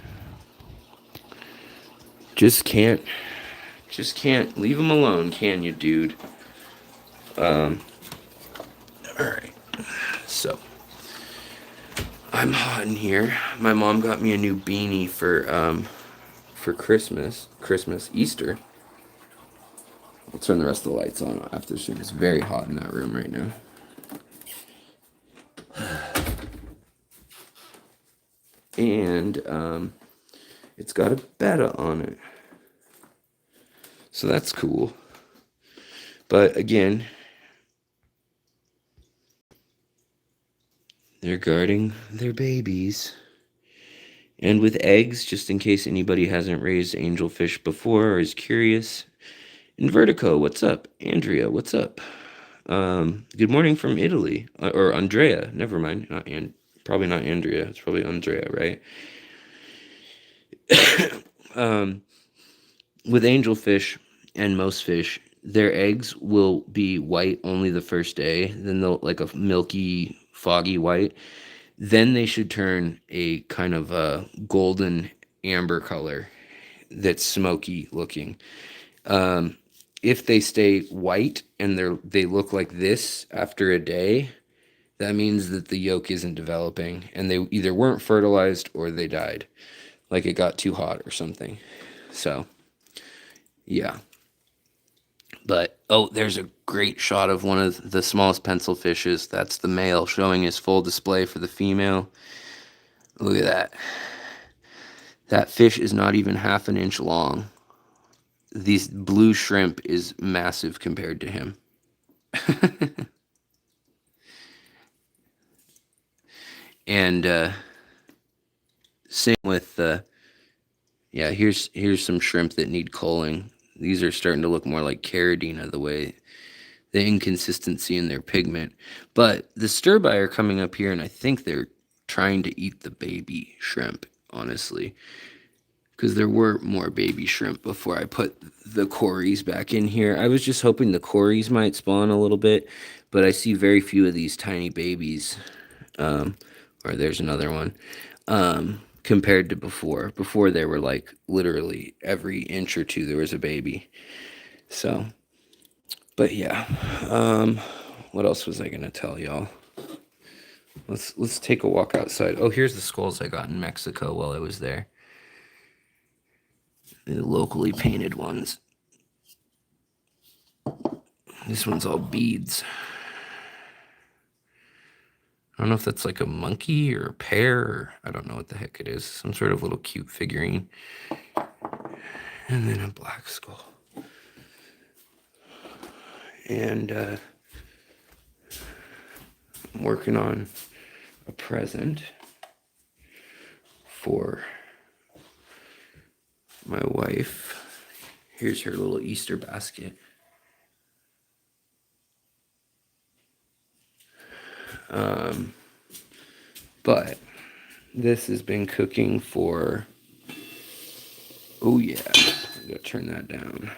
A: Just can't leave him alone, can you, dude? All right. So I'm hot in here. My mom got me a new beanie for Christmas, Easter. I'll turn the rest of the lights on after soon. It's very hot in that room right now. And it's got a betta on it. So that's cool. But again, they're guarding their babies. And with eggs, just in case anybody hasn't raised angelfish before or is curious. Invertico, what's up? Andrea, what's up? Good morning from Italy. Or Andrea, never mind. Probably not Andrea. It's probably Andrea, right? With angelfish and most fish, their eggs will be white only the first day. Then they'll like a milky, foggy white. Then they should turn a kind of a golden amber color that's smoky looking. If they stay white and they look like this after a day, that means that the yolk isn't developing and they either weren't fertilized or they died, like it got too hot or something. So yeah. But oh, there's a great shot of one of the smallest pencil fishes. That's the male showing his full display for the female. Look at that. That fish is not even half an inch long. These blue shrimp is massive compared to him. And same with yeah, here's some shrimp that need culling. These are starting to look more like caridina, the inconsistency in their pigment. But the stirby are coming up here, and I think they're trying to eat the baby shrimp, honestly. Because there were more baby shrimp before I put the cories back in here. I was just hoping the cories might spawn a little bit, but I see very few of these tiny babies. Or there's another one. Compared to before. Before they were like literally every inch or two there was a baby. So, but yeah. what else was I gonna tell y'all? Let's take a walk outside. Oh, here's the skulls I got in Mexico while I was there. The locally painted ones. This one's all beads. I don't know if that's like a monkey or a pear, or I don't know what the heck it is. Some sort of little cute figurine. And then a black skull. And I'm working on a present for my wife. Here's her little Easter basket. But this has been cooking for, oh yeah, I gotta turn that down.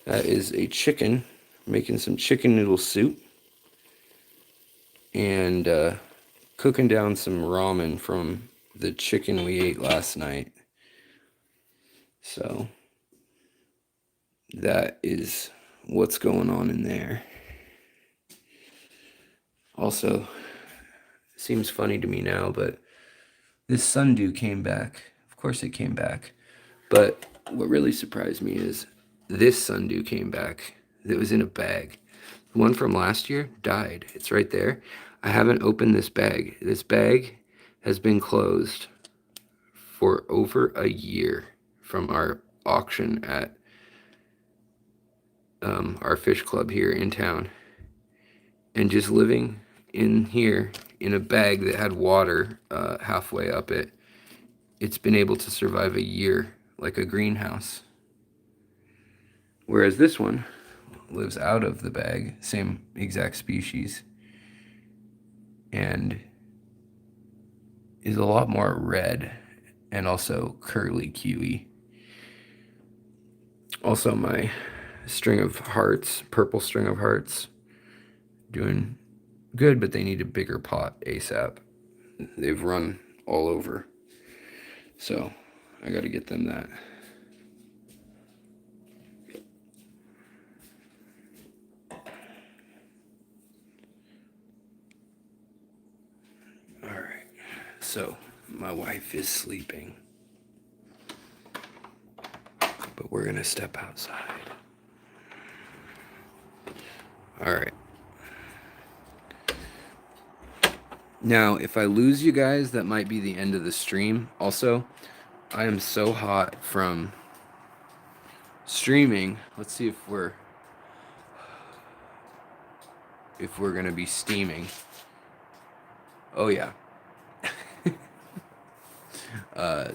A: That is a chicken, making some chicken noodle soup, and cooking down some ramen from the chicken we ate last night. So that is what's going on in there. Also, seems funny to me now, but this Sundew came back. Of course it came back. But what really surprised me is this Sundew came back. It was in a bag. The one from last year died. It's right there. I haven't opened this bag. This bag has been closed for over a year from our auction at our fish club here in town. And just living in here in a bag that had water halfway up it, it's been able to survive a year like a greenhouse. Whereas this one lives out of the bag, same exact species, and is a lot more red and also curly cuey. Also, my string of hearts, purple string of hearts, doing good, but they need a bigger pot ASAP. They've run all over. So I got to get them that. All right. So my wife is sleeping, but we're going to step outside. All right. Now, if I lose you guys, that might be the end of the stream. Also, I am so hot from streaming. Let's see if we're going to be steaming. Oh yeah.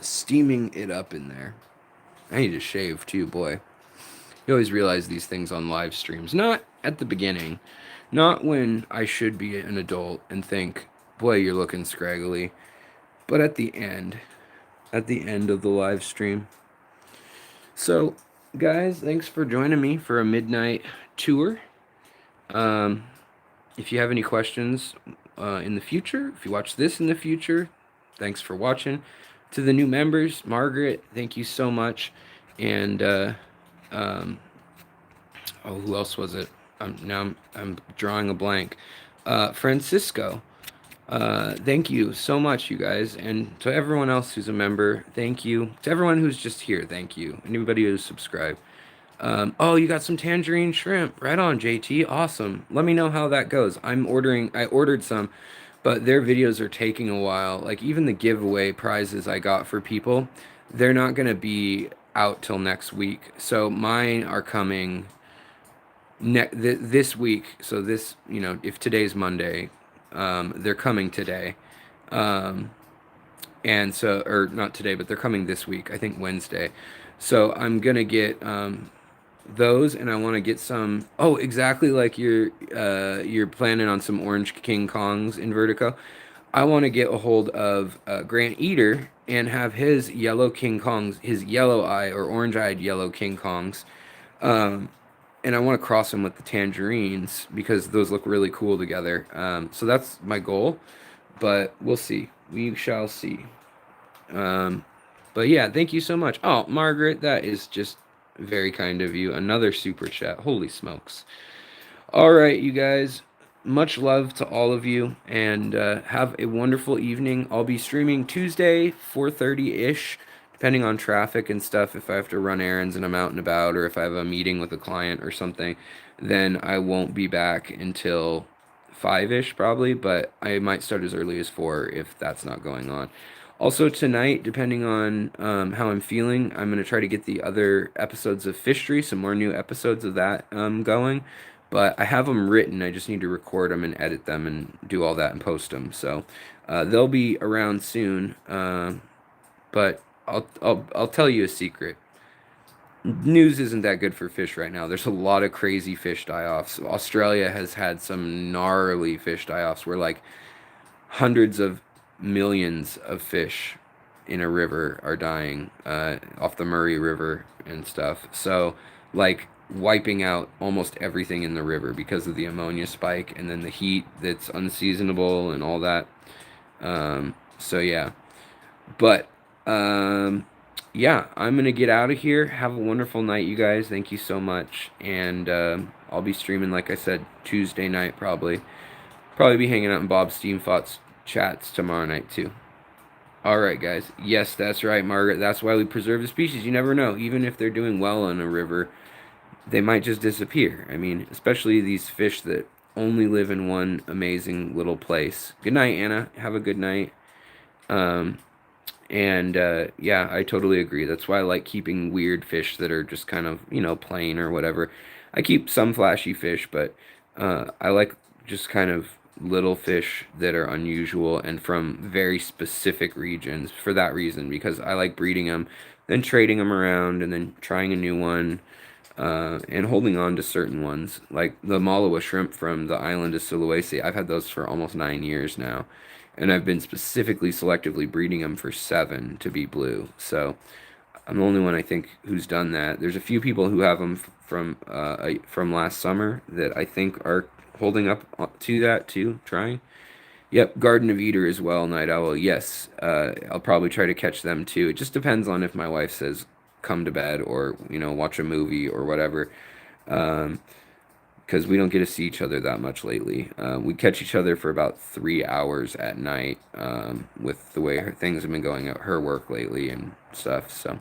A: Steaming it up in there. I need to shave too, boy. You always realize these things on live streams. Not at the beginning. Not when I should be an adult and think, boy, you're looking scraggly. But at the end. At the end of the live stream. So, guys, thanks for joining me for a midnight tour. If you have any questions in the future, if you watch this in the future, thanks for watching. To the new members, Margaret, thank you so much. And who else was it? I'm drawing a blank. Francisco, thank you so much, you guys. And to everyone else who's a member, thank you. To everyone who's just here, thank you. Anybody who's subscribed. Oh, you got some tangerine shrimp. Right on, JT. Awesome. Let me know how that goes. I ordered some, but their videos are taking a while. Like, even the giveaway prizes I got for people, they're not going to be out till next week. So mine are coming this week. So this, if today's Monday, they're coming today. And so, or not today, but they're coming this week, I think Wednesday. So I'm going to get those, and I want to get some, exactly like you're planning on some orange King Kongs in Vertigo. I want to get a hold of Grant EDER and have his yellow King Kongs, his yellow eye or orange-eyed yellow King Kongs, and I want to cross them with the tangerines because those look really cool together. So that's my goal, but we'll see. We shall see. But yeah, thank you so much. Oh, Margaret, that is just Very kind of you. Another super chat. Holy smokes. All right, you guys. Much love to all of you, and have a wonderful evening. I'll be streaming Tuesday, 4:30-ish, depending on traffic and stuff. If I have to run errands and I'm out and about, or if I have a meeting with a client or something, then I won't be back until 5-ish probably, but I might start as early as 4 if that's not going on. Also tonight, depending on how I'm feeling, I'm gonna try to get the other episodes of Fishry, some more new episodes of that going. But I have them written. I just need to record them and edit them and do all that and post them. So they'll be around soon. But I'll tell you a secret. News isn't that good for fish right now. There's a lot of crazy fish die-offs. Australia has had some gnarly fish die-offs where like hundreds of millions of fish in a river are dying off the Murray River and stuff. So, like, wiping out almost everything in the river because of the ammonia spike and then the heat that's unseasonable and all that. So, yeah. But, yeah, I'm going to get out of here. Have a wonderful night, you guys. Thank you so much. And I'll be streaming, like I said, Tuesday night probably. Probably be hanging out in Bob Steamfot's chats tomorrow night too. All right, guys. Yes, that's right, Margaret. That's why we preserve the species. You never know. Even if they're doing well in a river, they might just disappear. I mean, especially these fish that only live in one amazing little place. Good night, Anna. Have a good night. Um, and yeah, I totally agree. That's why I like keeping weird fish that are just kind of, plain or whatever. I keep some flashy fish, but I like just kind of little fish that are unusual and from very specific regions for that reason, because I like breeding them, then trading them around, and then trying a new one, and holding on to certain ones. Like the Malawa shrimp from the island of Sulawesi, I've had those for almost 9 years now. And I've been specifically selectively breeding them for 7 to be blue. So I'm the only one I think who's done that. There's a few people who have them from last summer that I think are holding up to that too, trying. Yep, Garden of Eder as well, Night Owl. Yes, I'll probably try to catch them too. It just depends on if my wife says come to bed or watch a movie or whatever. Um, because we don't get to see each other that much lately. We catch each other for about 3 hours at night with the way things have been going at her work lately and stuff. So,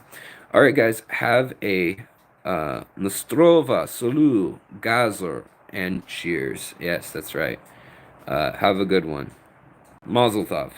A: all right, guys, have a Nostrova, Salut, Gazor, and cheers. Yes, that's right. Have a good one. Mazel tov.